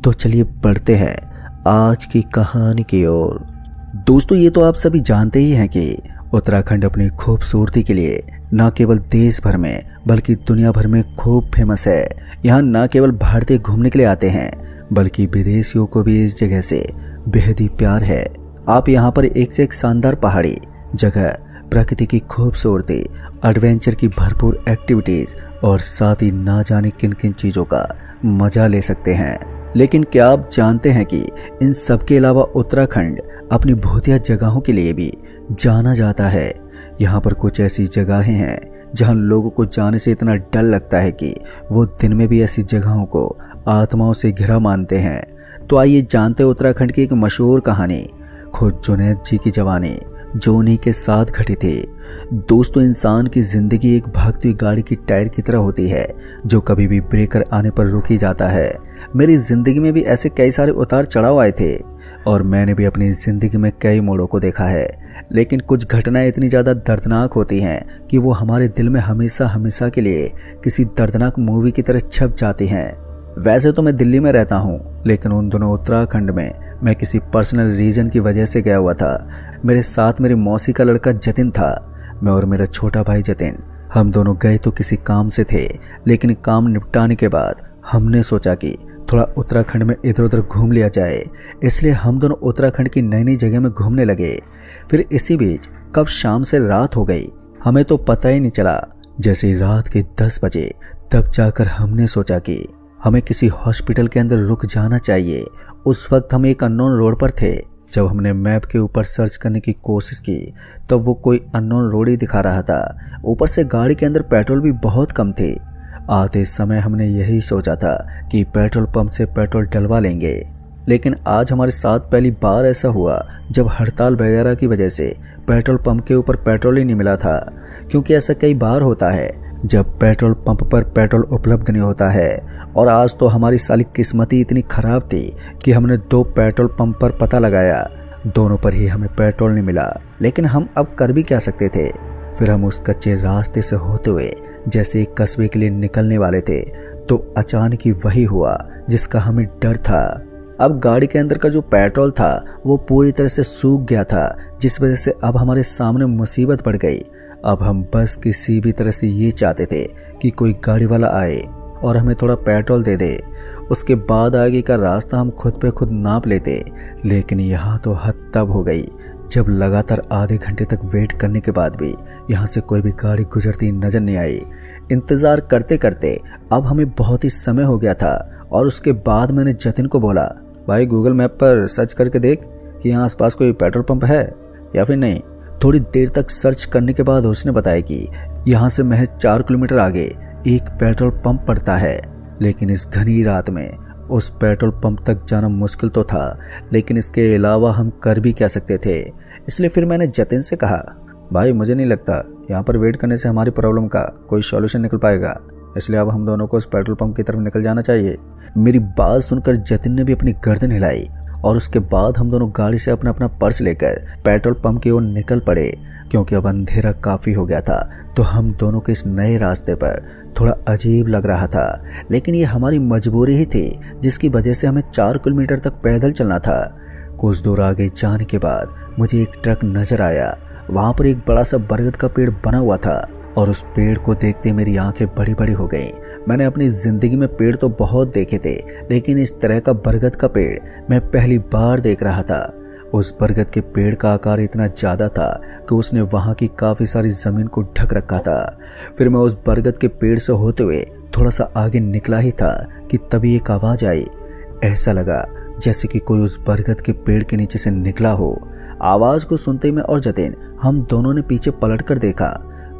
तो चलिए बढ़ते हैं आज की कहानी की ओर। दोस्तों, ये तो आप सभी जानते ही हैं कि उत्तराखंड अपनी खूबसूरती के लिए न केवल देश भर में बल्कि दुनिया भर में खूब फेमस है। यहाँ न केवल भारतीय घूमने के लिए आते हैं बल्कि विदेशियों को भी इस जगह से बेहद ही प्यार है। आप यहाँ पर एक से एक शानदार पहाड़ी जगह, प्रकृति की खूबसूरती, एडवेंचर की भरपूर एक्टिविटीज और साथ ही ना जाने किन किन चीज़ों का मजा ले सकते हैं। लेकिन क्या आप जानते हैं कि इन सब के अलावा उत्तराखंड अपनी भूतिया जगहों के लिए भी जाना जाता है। यहाँ पर कुछ ऐसी जगहें हैं जहाँ लोगों को जाने से इतना डर लगता है कि वो दिन में भी ऐसी जगहों को आत्माओं से घिरा मानते हैं। तो आइए जानते हैं उत्तराखंड की एक मशहूर कहानी, खुद जुनैद जी की जवानी जो उन्हीं के साथ घटी थी। दोस्तों, इंसान की जिंदगी एक भागती हुई गाड़ी की टायर की तरह होती है जो कभी भी ब्रेकर आने पर रुक ही जाता है। मेरी जिंदगी में भी ऐसे कई सारे उतार चढ़ाव आए थे और मैंने भी अपनी जिंदगी में कई मोड़ों को देखा है। लेकिन कुछ घटनाएं इतनी ज़्यादा दर्दनाक होती हैं कि वो हमारे दिल में हमेशा हमेशा के लिए किसी दर्दनाक मूवी की तरह छप जाती हैं। वैसे तो मैं दिल्ली में रहता हूँ, लेकिन उन दिनों उत्तराखंड में मैं किसी पर्सनल रीजन की वजह से गया हुआ था। मेरे साथ मेरी मौसी का लड़का जतिन था। मैं और मेरा छोटा भाई जतिन, हम दोनों गए तो किसी काम से थे, लेकिन काम निपटाने के बाद हमने सोचा कि थोड़ा उत्तराखंड में इधर उधर घूम लिया जाए। इसलिए हम दोनों उत्तराखंड की नई नई जगह में घूमने लगे। फिर इसी बीच कब शाम से रात हो गई, हमें तो पता ही नहीं चला। जैसे ही रात के 10 बजे तब जाकर हमने सोचा कि हमें किसी हॉस्पिटल के अंदर रुक जाना चाहिए। उस वक्त हम एक अननोन रोड पर थे। जब हमने मैप के ऊपर सर्च करने की कोशिश की तब वो कोई अननोन रोड ही दिखा रहा था। ऊपर से गाड़ी के अंदर पेट्रोल भी बहुत कम थे। आते समय हमने यही सोचा था कि पेट्रोल पंप से पेट्रोल डलवा लेंगे, लेकिन आज हमारे साथ पहली बार ऐसा हुआ जब हड़ताल वगैरह की वजह से पेट्रोल पंप के ऊपर पेट्रोल ही नहीं मिला था। क्योंकि ऐसा कई बार होता है जब पेट्रोल पंप पर पेट्रोल उपलब्ध नहीं होता है। और आज तो हमारी साली किस्मत ही इतनी खराब थी कि हमने 2 पेट्रोल पंप पर पता लगाया, दोनों पर ही हमें पेट्रोल नहीं मिला। लेकिन हम अब कर भी क्या सकते थे। फिर हम उस कच्चे रास्ते से होते हुए जैसे एक कस्बे के लिए निकलने वाले थे तो अचानक ही वही हुआ जिसका हमें डर था। अब गाड़ी के अंदर का जो पेट्रोल था वो पूरी तरह से सूख गया था, जिस वजह से अब हमारे सामने मुसीबत बढ़ गई। अब हम बस किसी भी तरह से ये चाहते थे कि कोई गाड़ी वाला आए और हमें थोड़ा पेट्रोल दे दे। उसके बाद आगे का रास्ता हम खुद पे खुद नाप लेते। लेकिन यहाँ तो हद तब हो गई जब लगातार आधे घंटे तक वेट करने के बाद भी यहाँ से कोई भी गाड़ी गुजरती नजर नहीं आई। इंतज़ार करते करते अब हमें बहुत ही समय हो गया था और उसके बाद मैंने जतिन को बोला, भाई गूगल मैप पर सर्च करके देख कि यहाँ आसपास कोई पेट्रोल पंप है या फिर नहीं। थोड़ी देर तक सर्च करने के बाद उसने बताया कि यहाँ से महज 4 किलोमीटर आगे एक पेट्रोल पंप पड़ता है। लेकिन इस घनी रात में उस पेट्रोल पंप तक जाना मुश्किल तो था, लेकिन इसके अलावा हम कर भी क्या सकते थे। इसलिए फिर मैंने जतिन से कहा, भाई मुझे नहीं लगता यहाँ पर वेट करने से हमारी प्रॉब्लम का कोई सॉल्यूशन निकल पाएगा, इसलिए अब हम दोनों को उस पेट्रोल पंप की तरफ निकल जाना चाहिए। मेरी बात सुनकर जतिन ने भी अपनी गर्दन हिलाई और उसके बाद हम दोनों गाड़ी से अपना अपना पर्स लेकर पेट्रोल पंप की ओर निकल पड़े। क्योंकि अब अंधेरा काफ़ी हो गया था तो हम दोनों के इस नए रास्ते पर थोड़ा अजीब लग रहा था, लेकिन ये हमारी मजबूरी ही थी जिसकी वजह से हमें 4 किलोमीटर तक पैदल चलना था। कुछ दूर आगे जाने के बाद मुझे एक ट्रक नजर आया। वहाँ पर एक बड़ा सा बरगद का पेड़ बना हुआ था और उस पेड़ को देखते मेरी आंखें बड़ी बड़ी हो गईं। मैंने अपनी ज़िंदगी में पेड़ तो बहुत देखे थे, लेकिन इस तरह का बरगद का पेड़ मैं पहली बार देख रहा था। उस बरगद के पेड़ का आकार इतना ज़्यादा था कि उसने वहाँ की काफ़ी सारी ज़मीन को ढक रखा था। फिर मैं उस बरगद के पेड़ से होते हुए थोड़ा सा आगे निकला ही था कि तभी एक आवाज़ आई। ऐसा लगा जैसे कि कोई उस बरगद के पेड़ के नीचे से निकला हो। आवाज़ को सुनते ही मैं और जतिन हम दोनों ने पीछे पलट कर देखा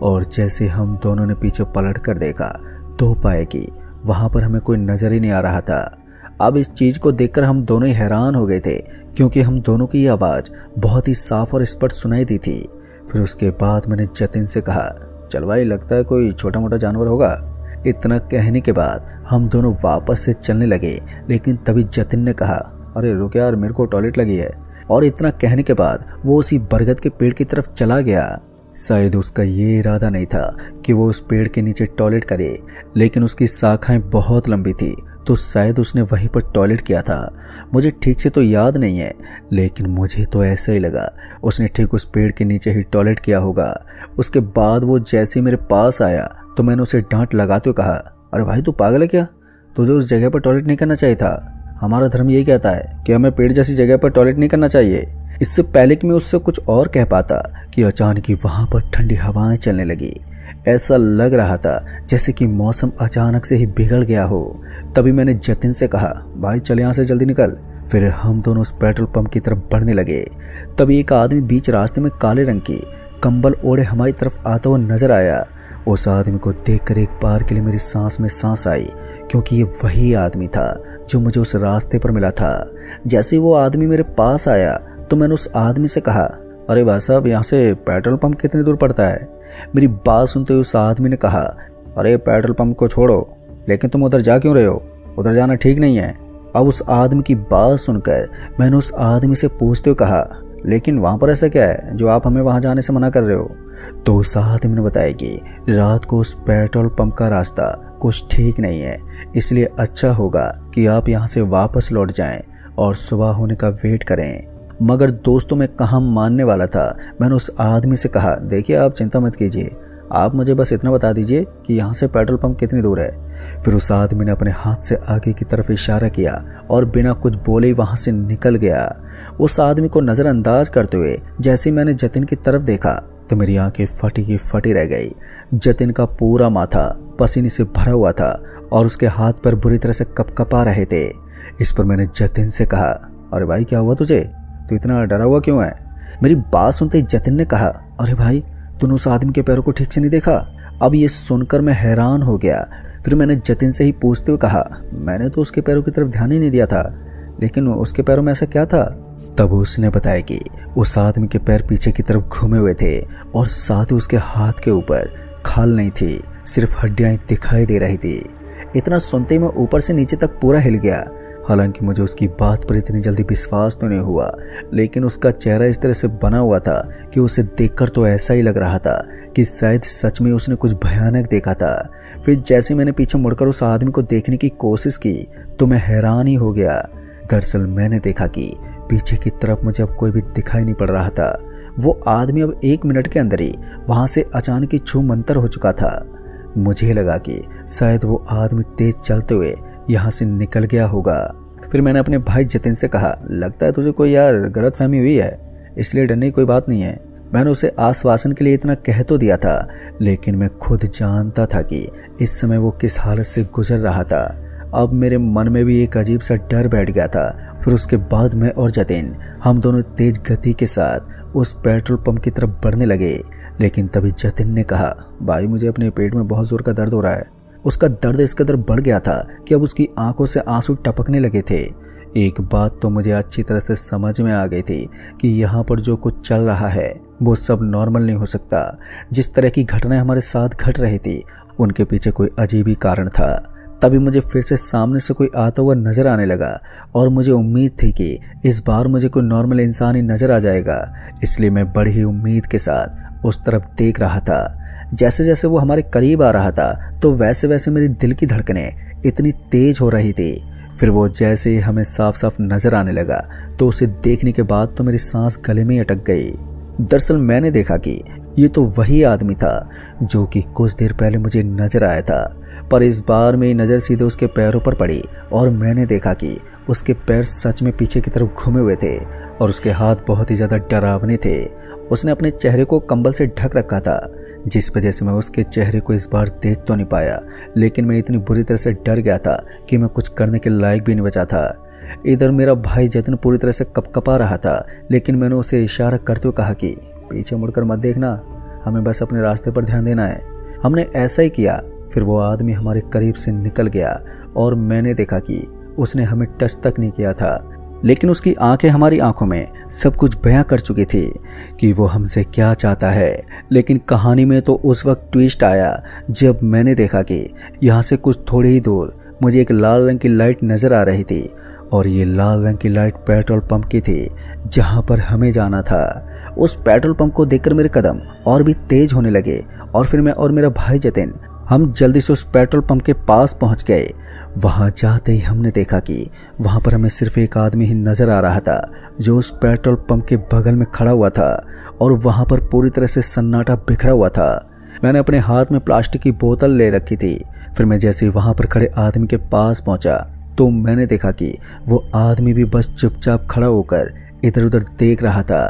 और जैसे हम दोनों ने पीछे पलट कर देखा तो पाए कि वहाँ पर हमें कोई नज़र ही नहीं आ रहा था। अब इस चीज़ को देखकर हम दोनों ही हैरान हो गए थे क्योंकि हम दोनों की ये आवाज़ बहुत ही साफ और स्पष्ट सुनाई दी थी। फिर उसके बाद मैंने जतिन से कहा, चल भाई लगता है कोई छोटा मोटा जानवर होगा। इतना कहने के बाद हम दोनों वापस से चलने लगे, लेकिन तभी जतिन ने कहा, अरे रुक यार मेरे को टॉयलेट लगी है। और इतना कहने के बाद वो उसी बरगद के पेड़ की तरफ चला गया। शायद उसका ये इरादा नहीं था कि वो उस पेड़ के नीचे टॉयलेट करे, लेकिन उसकी शाखाएं बहुत लंबी थी तो शायद उसने वहीं पर टॉयलेट किया था। मुझे ठीक से तो याद नहीं है, लेकिन मुझे तो ऐसा ही लगा उसने ठीक उस पेड़ के नीचे ही टॉयलेट किया होगा। उसके बाद वो जैसे ही मेरे पास आया तो मैंने उसे डांट लगाते हुए कहा, अरे भाई तू पागल है क्या? तुझे उस जगह पर टॉयलेट नहीं करना चाहिए था। हमारा धर्म यही कहता है कि हमें पेड़ जैसी जगह पर टॉयलेट नहीं करना चाहिए। इससे पहले कि मैं उससे कुछ और कह पाता कि अचानक ही वहां पर ठंडी हवाएं चलने लगी। ऐसा लग रहा था जैसे कि मौसम अचानक से ही बिगड़ गया हो। तभी मैंने जतिन से कहा, भाई चल यहाँ से जल्दी निकल। फिर हम दोनों उस पेट्रोल पंप की तरफ बढ़ने लगे। तभी एक आदमी बीच रास्ते में काले रंग की कंबल ओढ़े हमारी तरफ आता हुआ नजर आया। उस आदमी को देखकर एक बार के लिए मेरी सांस में सांस आई, क्योंकि ये वही आदमी था जो मुझे उस रास्ते पर मिला था। जैसे वो आदमी मेरे पास आया तो मैंने उस आदमी से कहा, अरे भाई साहब यहाँ से पेट्रोल पंप कितनी दूर पड़ता है? मेरी बात सुनते हुए उस आदमी ने कहा, अरे पेट्रोल पंप को छोड़ो, लेकिन तुम उधर जा क्यों रहे हो? उधर जाना ठीक नहीं है। अब उस आदमी की बात सुनकर मैंने उस आदमी से पूछते हुए कहा, लेकिन वहाँ पर ऐसा क्या है जो आप हमें वहाँ जाने से मना कर रहे हो? तो उस आदमी ने बताया कि रात को उस पेट्रोल पंप का रास्ता कुछ ठीक नहीं है, इसलिए अच्छा होगा कि आप यहाँ से वापस लौट जाएं और सुबह होने का वेट करें। मगर दोस्तों मैं कहाँ मानने वाला था। मैंने उस आदमी से कहा, देखिए आप चिंता मत कीजिए, आप मुझे बस इतना बता दीजिए कि यहाँ से पेट्रोल पंप कितनी दूर है। फिर उस आदमी ने अपने हाथ से आगे की तरफ इशारा किया और बिना कुछ बोले ही वहाँ से निकल गया। उस आदमी को नज़रअंदाज करते हुए जैसे ही मैंने जतिन की तरफ देखा तो मेरी आंखें फटी की फटी रह गई। जतिन का पूरा माथा पसीने से भरा हुआ था और उसके हाथ पर बुरी तरह से कपकपा रहे थे। इस पर मैंने जतिन से कहा, अरे भाई क्या हुआ तुझे? तू इतना डरा हुआ क्यों है? मेरी बात सुनते ही जतिन ने कहा, अरे भाई तूने उस आदमी के पैरों को ठीक से नहीं देखा? अब ये सुनकर मैं हैरान हो गया। फिर मैंने जतिन से ही पूछते हुए कहा, मैंने तो उसके पैरों की तरफ ध्यान ही नहीं दिया था, लेकिन उसके पैरों में ऐसा क्या था? तब उसने बताया कि उस आदमी के पैर पीछे की तरफ घूमे हुए थे और साथ ही उसके हाथ के ऊपर खाल नहीं थी, सिर्फ हड्डियां दिखाई दे रही थी। इतना सुनते ही मैं ऊपर से नीचे तक पूरा हिल गया। हालांकि मुझे उसकी बात पर इतनी जल्दी विश्वास तो नहीं हुआ, लेकिन उसका चेहरा इस तरह से बना हुआ था कि उसे देखकर तो ऐसा ही लग रहा था कि शायद सच में उसने कुछ भयानक देखा था। फिर जैसे मैंने पीछे मुड़कर उस आदमी को देखने की कोशिश की तो मैं हैरान ही हो गया। दरअसल मैंने देखा कि पीछे की तरफ मुझे अब कोई भी दिखाई नहीं पड़ रहा था। वो आदमी अब 1 मिनट के अंदर ही वहां से अचानक ही छूमंतर हो चुका था। मुझे लगा कि शायद वो आदमी तेज चलते हुए यहाँ से निकल गया होगा। फिर मैंने अपने भाई जतिन से कहा, लगता है तुझे कोई यार गलतफहमी हुई है, इसलिए डरने की कोई बात नहीं है। मैंने उसे आश्वासन के लिए इतना कह तो दिया था, लेकिन मैं खुद जानता था कि इस समय वो किस हालत से गुजर रहा था। अब मेरे मन में भी एक अजीब सा डर बैठ गया था। फिर उसके बाद मैं और जतिन हम दोनों तेज गति के साथ उस पेट्रोल पंप की तरफ बढ़ने लगे। लेकिन तभी जतिन ने कहा, भाई मुझे अपने पेट में बहुत जोर का दर्द हो रहा है। उसका दर्द इस कदर बढ़ गया था कि अब उसकी आंखों से आंसू टपकने लगे थे। एक बात तो मुझे अच्छी तरह से समझ में आ गई थी कि यहाँ पर जो कुछ चल रहा है वो सब नॉर्मल नहीं हो सकता। जिस तरह की घटनाएं हमारे साथ घट रही थी उनके पीछे कोई अजीब ही कारण था। तभी मुझे फिर से सामने से कोई आता हुआ नजर आने लगा और मुझे उम्मीद थी कि इस बार मुझे कोई नॉर्मल इंसान ही नजर आ जाएगा, इसलिए मैं बड़ी ही उम्मीद के साथ उस तरफ देख रहा था। जैसे जैसे वो हमारे करीब आ रहा था तो वैसे वैसे मेरी दिल की धड़कनें इतनी तेज हो रही थी। फिर वो जैसे ही हमें साफ साफ नजर आने लगा तो उसे देखने के बाद तो मेरी सांस गले में अटक गई। दरअसल मैंने देखा कि ये तो वही आदमी था जो कि कुछ देर पहले मुझे नजर आया था, पर इस बार मेरी नज़र सीधे उसके पैरों पर पड़ी और मैंने देखा कि उसके पैर सच में पीछे की तरफ घूमे हुए थे और उसके हाथ बहुत ही ज़्यादा डरावने थे। उसने अपने चेहरे को कंबल से ढक रखा था, जिस वजह से मैं उसके चेहरे को इस बार देख तो नहीं पाया, लेकिन मैं इतनी बुरी तरह से डर गया था कि मैं कुछ करने के लायक भी नहीं बचा था। इधर मेरा भाई जतिन पूरी तरह से कपकपा रहा था, लेकिन मैंने उसे इशारा करते हुए कहा कि पीछे मुड़कर मत देखना, हमें बस अपने रास्ते पर ध्यान देना है। हमने ऐसा ही किया। फिर वो आदमी हमारे करीब से निकल गया और मैंने देखा कि उसने हमें टच तक नहीं किया था, लेकिन उसकी आंखें हमारी आंखों में सब कुछ बयां कर चुकी थी कि वो हमसे क्या चाहता है। लेकिन कहानी में तो उस वक्त ट्विस्ट आया जब मैंने देखा कि यहाँ से कुछ थोड़ी ही दूर मुझे एक लाल रंग की लाइट नज़र आ रही थी और ये लाल रंग की लाइट पेट्रोल पंप की थी जहाँ पर हमें जाना था। उस पेट्रोल पंप को देखकर मेरे कदम और भी तेज होने लगे और फिर मैं और मेरा भाई जतिन हम जल्दी से उस पेट्रोल पंप के पास पहुंच गए। वहां जाते ही हमने देखा कि वहां पर हमें सिर्फ एक आदमी ही नजर आ रहा था जो उस पेट्रोल पंप के बगल में खड़ा हुआ था और वहां पर पूरी तरह से सन्नाटा बिखरा हुआ था। मैंने अपने हाथ में प्लास्टिक की बोतल ले रखी थी। फिर मैं जैसे ही वहां पर खड़े आदमी के पास पहुंचा तो मैंने देखा कि वो आदमी भी बस चुपचाप खड़ा होकर इधर उधर देख रहा था।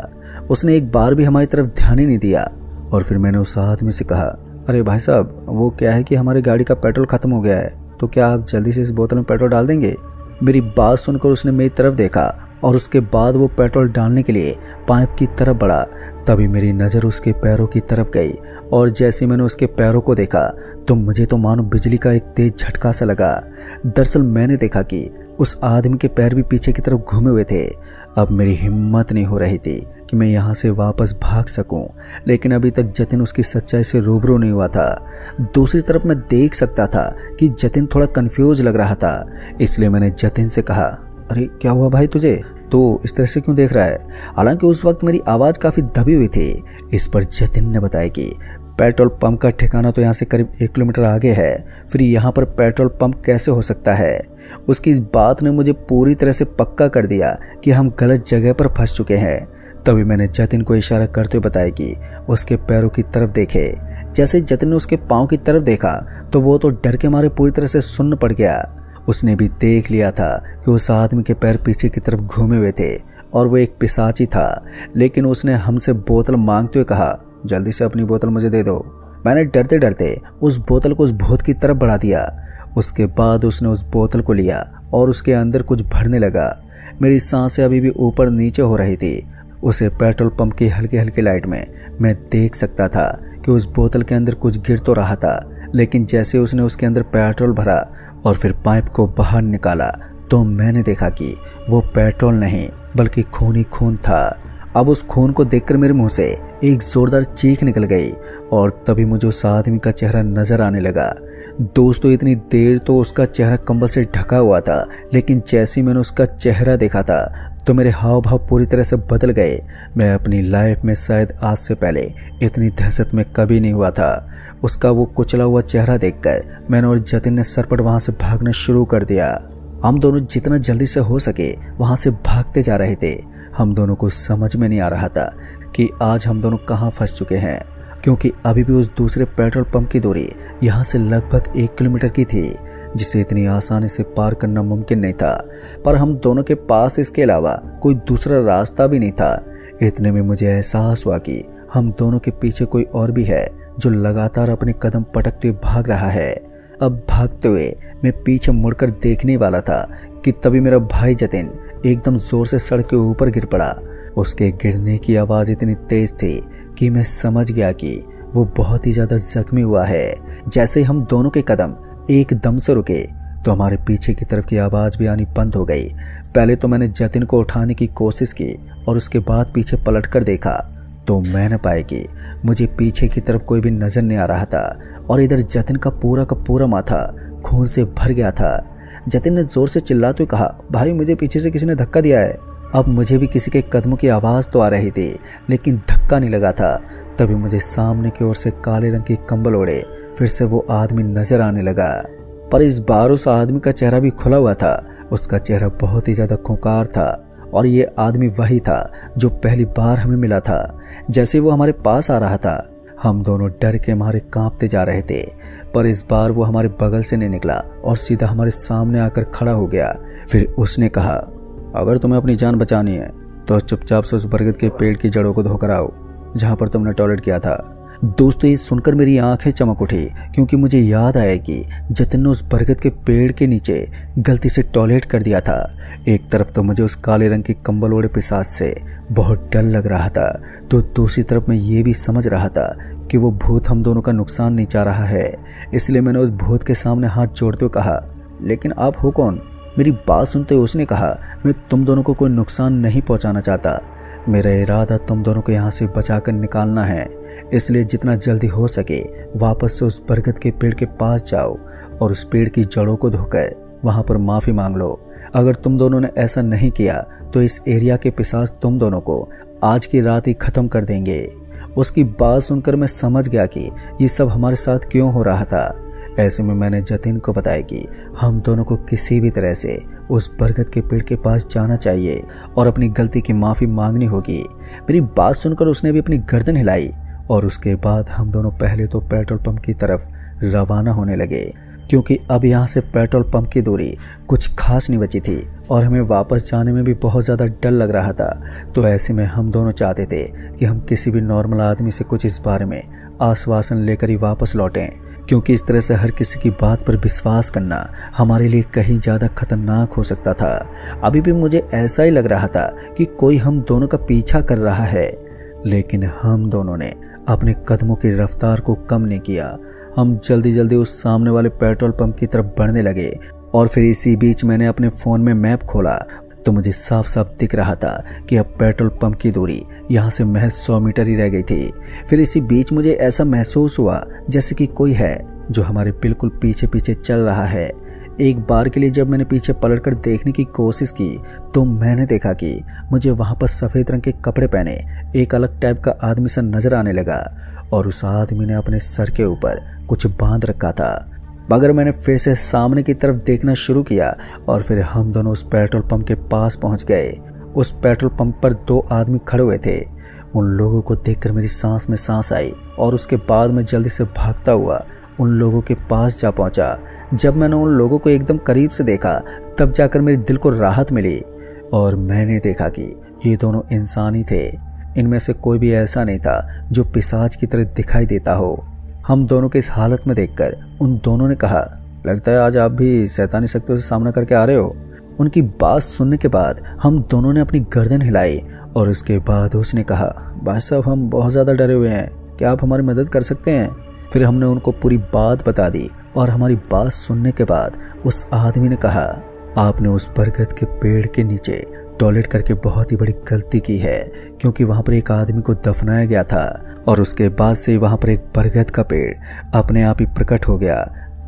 उसने एक बार भी हमारी तरफ ध्यान ही नहीं दिया। और फिर मैंने उस आदमी से कहा, अरे भाई साहब, वो क्या है कि हमारी गाड़ी का पेट्रोल खत्म हो गया है, तो क्या आप जल्दी से इस बोतल में पेट्रोल डाल देंगे? मेरी बात सुनकर उसने मेरी तरफ देखा और उसके बाद वो पेट्रोल डालने के लिए पाइप की तरफ बढ़ा। तभी मेरी नज़र उसके पैरों की तरफ गई और जैसे मैंने उसके पैरों को देखा तो मुझे तो मानो बिजली का एक तेज झटका सा लगा। दरअसल मैंने देखा कि उस आदमी के पैर भी पीछे की तरफ घूमे हुए थे। अब मेरी हिम्मत नहीं हो रही थी कि मैं यहाँ से वापस भाग सकूं, लेकिन अभी तक जतिन उसकी सच्चाई से रूबरू नहीं हुआ था। दूसरी तरफ मैं देख सकता था कि जतिन थोड़ा कंफ्यूज लग रहा था, इसलिए मैंने जतिन से कहा, अरे क्या हुआ भाई तुझे, तो इस तरह से क्यों देख रहा है? हालांकि उस वक्त मेरी आवाज़ काफ़ी दबी हुई थी। इस पर जतिन ने बताया कि पेट्रोल पंप का ठिकाना तो यहाँ से करीब 1 किलोमीटर आगे है, फिर यहाँ पर पेट्रोल पंप कैसे हो सकता है? उसकी इस बात ने मुझे पूरी तरह से पक्का कर दिया कि हम गलत जगह पर फंस चुके हैं। तभी मैंने जतिन को इशारा करते हुए बताया कि उसके पैरों की तरफ देखे। जैसे जतिन ने उसके पाँव की तरफ देखा तो वो तो डर के मारे पूरी तरह से सुन्न पड़ गया। उसने भी देख लिया था कि उस आदमी के पैर पीछे की तरफ घूमे हुए थे और वो एक पिशाची था। लेकिन उसने हमसे बोतल मांगते हुए कहा, जल्दी से अपनी बोतल मुझे दे दो। मैंने डरते डरते उस बोतल को उस भूत की तरफ बढ़ा दिया। उसके बाद उसने उस बोतल को लिया और उसके अंदर कुछ भरने लगा। मेरी सांसें अभी भी ऊपर नीचे हो रही थी। उसे पेट्रोल पंप की हल्की हल्की लाइट में मैं देख सकता था कि उस बोतल के अंदर कुछ गिर तो रहा था, लेकिन जैसे उसने उसके अंदर पेट्रोल भरा और फिर पाइप को बाहर निकाला तो मैंने देखा कि वो पेट्रोल नहीं बल्कि खून ही खून था। अब उस खून को देखकर मेरे मुंह से एक जोरदार चीख निकल गई और तभी मुझे उस आदमी का चेहरा नजर आने लगा। दोस्तों, इतनी देर तो उसका चेहरा कंबल से ढका हुआ था, लेकिन जैसे मैंने उसका चेहरा देखा था तो मेरे हाव भाव पूरी तरह से बदल गए। मैं अपनी लाइफ में शायद आज से पहले इतनी दहशत में कभी नहीं हुआ था। उसका वो कुचला हुआ चेहरा देखकर मैंने और जतिन ने सरपट वहां से भागना शुरू कर दिया। हम दोनों जितना जल्दी से हो सके वहां से भागते जा रहे थे। हम दोनों को समझ में नहीं आ रहा था कि आज हम दोनों कहाँ फंस चुके हैं, क्योंकि अभी भी उस दूसरे पेट्रोल पंप की दूरी यहाँ से लगभग 1 किलोमीटर की थी, जिसे इतनी आसानी से पार करना मुमकिन नहीं था। पर हम दोनों के पास इसके अलावा कोई दूसरा रास्ता भी नहीं था। इतने में मुझे एहसास हुआ कि हम दोनों के पीछे कोई और भी है जो लगातार अपने कदम पटकते हुए भाग रहा है। अब भागते हुए मैं पीछे मुड़कर देखने वाला था कि तभी मेरा भाई जतिन एकदम जोर से सड़क के ऊपर गिर पड़ा। उसके गिरने की आवाज़ इतनी तेज थी कि मैं समझ गया कि वो बहुत ही ज़्यादा जख्मी हुआ है। जैसे ही हम दोनों के कदम एकदम से रुके तो हमारे पीछे की तरफ की आवाज़ भी आनी बंद हो गई। पहले तो मैंने जतिन को उठाने की कोशिश की और उसके बाद पीछे पलटकर देखा तो मैंने पाया कि मुझे पीछे की तरफ कोई भी नज़र नहीं आ रहा था और इधर जतिन का पूरा माथा खून से भर गया था। जतिन ने जोर से चिल्लाते हुए कहा, भाई मुझे पीछे से किसी ने धक्का दिया है। अब मुझे भी किसी के कदमों की आवाज़ तो आ रही थी, लेकिन धक्का नहीं लगा था। तभी मुझे सामने की ओर से काले रंग की कंबल ओढ़े फिर से वो आदमी नजर आने लगा। पर इस बार उस आदमी का चेहरा भी खुला हुआ था। उसका चेहरा बहुत ही ज़्यादा खूंखार था और ये आदमी वही था जो पहली बार हमें मिला था। जैसे वो हमारे पास आ रहा था हम दोनों डर के मारे कांपते जा रहे थे, पर इस बार वो हमारे बगल से नहीं निकला और सीधा हमारे सामने आकर खड़ा हो गया। फिर उसने कहा, अगर तुम्हें अपनी जान बचानी है तो चुपचाप से उस बरगद के पेड़ की जड़ों को धोकर आओ जहाँ पर तुमने टॉयलेट किया था। दोस्तों, ये सुनकर मेरी आंखें चमक उठी, क्योंकि मुझे याद आया कि जतिन ने उस बरगद के पेड़ के नीचे गलती से टॉयलेट कर दिया था। एक तरफ तो मुझे उस काले रंग की कंबल ओढ़े पिशाच से बहुत डर लग रहा था, तो दूसरी तरफ मैं ये भी समझ रहा था कि वो भूत हम दोनों का नुकसान नहीं चाह रहा है। इसलिए मैंने उस भूत के सामने हाथ जोड़ते हुए कहा, लेकिन आप हो कौन? मेरी बात सुनते हुए उसने कहा, मैं तुम दोनों को कोई नुकसान नहीं पहुंचाना चाहता। मेरा इरादा तुम दोनों को यहाँ से बचाकर निकालना है, इसलिए जितना जल्दी हो सके वापस से उस बरगद के पेड़ के पास जाओ और उस पेड़ की जड़ों को धोकर वहाँ पर माफ़ी मांग लो। अगर तुम दोनों ने ऐसा नहीं किया तो इस एरिया के पिशाच तुम दोनों को आज की रात ही ख़त्म कर देंगे। उसकी बात सुनकर मैं समझ गया कि ये सब हमारे साथ क्यों हो रहा था। ऐसे में मैंने जतिन को बताया कि हम दोनों को किसी भी तरह से उस बरगद के पेड़ के पास जाना चाहिए और अपनी गलती की माफ़ी मांगनी होगी। मेरी बात सुनकर उसने भी अपनी गर्दन हिलाई और उसके बाद हम दोनों पहले तो पेट्रोल पंप की तरफ रवाना होने लगे, क्योंकि अब यहाँ से पेट्रोल पंप की दूरी कुछ खास नहीं बची थी और हमें वापस जाने में भी बहुत ज़्यादा डर लग रहा था। तो ऐसे में हम दोनों चाहते थे कि हम किसी भी नॉर्मल आदमी से कुछ इस बारे में आश्वासन लेकर ही वापस लौटें, क्योंकि इस तरह से हर किसी की बात पर विश्वास करना हमारे लिए कहीं ज़्यादा खतरनाक हो सकता था। अभी भी मुझे ऐसा ही लग रहा था कि कोई हम दोनों का पीछा कर रहा है, लेकिन हम दोनों ने अपने कदमों की रफ्तार को कम नहीं किया। हम जल्दी जल्दी उस सामने वाले पेट्रोल पंप की तरफ बढ़ने लगे और फिर इसी बीच मैंने अपने फ़ोन में मैप खोला तो मुझे साफ साफ दिख रहा था कि अब पेट्रोल पंप की दूरी यहाँ से महज 100 मीटर ही रह गई थी। फिर इसी बीच मुझे ऐसा महसूस हुआ जैसे कि कोई है जो हमारे बिल्कुल पीछे पीछे चल रहा है। एक बार के लिए जब मैंने पीछे पलटकर देखने की कोशिश की तो मैंने देखा कि मुझे वहाँ पर सफ़ेद रंग के कपड़े पहने एक अलग टाइप का आदमी सा नजर आने लगा और उस आदमी ने अपने सर के ऊपर कुछ बांध रखा था। मगर मैंने फिर से सामने की तरफ देखना शुरू किया और फिर हम दोनों उस पेट्रोल पंप के पास पहुंच गए। उस पेट्रोल पंप पर 2 आदमी खड़े हुए थे। उन लोगों को देखकर मेरी सांस में सांस आई और उसके बाद मैं जल्दी से भागता हुआ उन लोगों के पास जा पहुंचा। जब मैंने उन लोगों को एकदम करीब से देखा तब जाकर मेरे दिल को राहत मिली और मैंने देखा कि ये दोनों इंसान ही थे। इनमें से कोई भी ऐसा नहीं था जो पिशाच की तरह दिखाई देता हो। हम दोनों के इस हालत में देखकर उन दोनों ने कहा, लगता है आज आप भी शैतानी शक्तियों से सामना करके आ रहे हो। उनकी बात सुनने के बाद हम दोनों ने अपनी गर्दन हिलाई और उसके बाद उसने कहा, भाई साहब हम बहुत ज़्यादा डरे हुए हैं, क्या आप हमारी मदद कर सकते हैं? फिर हमने उनको पूरी बात बता दी और हमारी बात सुनने के बाद उस आदमी ने कहा, आपने उस बरगद के पेड़ के नीचे टॉयलेट करके बहुत ही बड़ी गलती की है, क्योंकि वहाँ पर एक आदमी को दफनाया गया था और उसके बाद से वहाँ पर एक बरगद का पेड़ अपने आप ही प्रकट हो गया।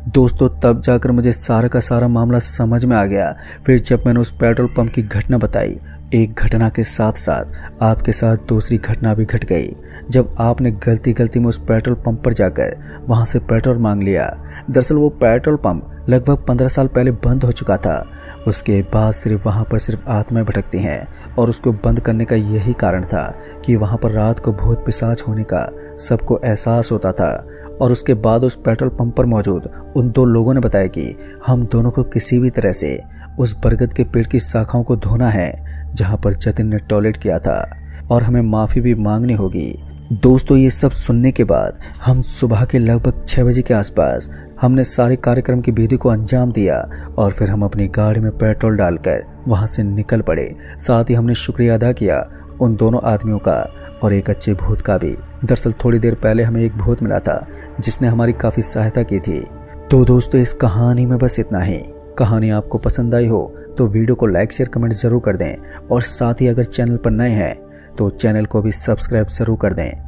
दोस्तों तब जाकर मुझे सारा का सारा मामला समझ में आ गया। फिर जब मैंने उस पेट्रोल पंप की घटना बताई, एक घटना के साथ साथ आपके साथ दूसरी घटना भी घट गई जब आपने गलती में उस पेट्रोल पंप पर जाकर वहाँ से पेट्रोल मांग लिया। दरअसल वो पेट्रोल पंप लगभग 15 साल पहले बंद हो चुका था। उसके बाद सिर्फ वहाँ पर सिर्फ आत्माएं भटकती हैं और उसको बंद करने का यही कारण था कि वहाँ पर रात को भूत पिशाच होने का सबको एहसास होता था। और उसके बाद उस पेट्रोल पंप पर मौजूद उन 2 लोगों ने बताया कि हम दोनों को किसी भी तरह से उस बरगद के पेड़ की शाखाओं को धोना है जहाँ पर जतिन ने टॉयलेट किया था और हमें माफ़ी भी मांगनी होगी। दोस्तों ये सब सुनने के बाद हम सुबह के लगभग 6 बजे के आसपास हमने सारे कार्यक्रम की विधि को अंजाम दिया और फिर हम अपनी गाड़ी में पेट्रोल डालकर वहां से निकल पड़े। साथ ही हमने शुक्रिया अदा किया उन दोनों आदमियों का और एक अच्छे भूत का भी। दरअसल थोड़ी देर पहले हमें एक भूत मिला था जिसने हमारी काफ़ी सहायता की थी। तो दोस्तों इस कहानी में बस इतना ही। कहानी आपको पसंद आई हो तो वीडियो को लाइक शेयर कमेंट ज़रूर कर दें और साथ ही अगर चैनल पर नए हैं तो चैनल को भी सब्सक्राइब ज़रूर कर दें।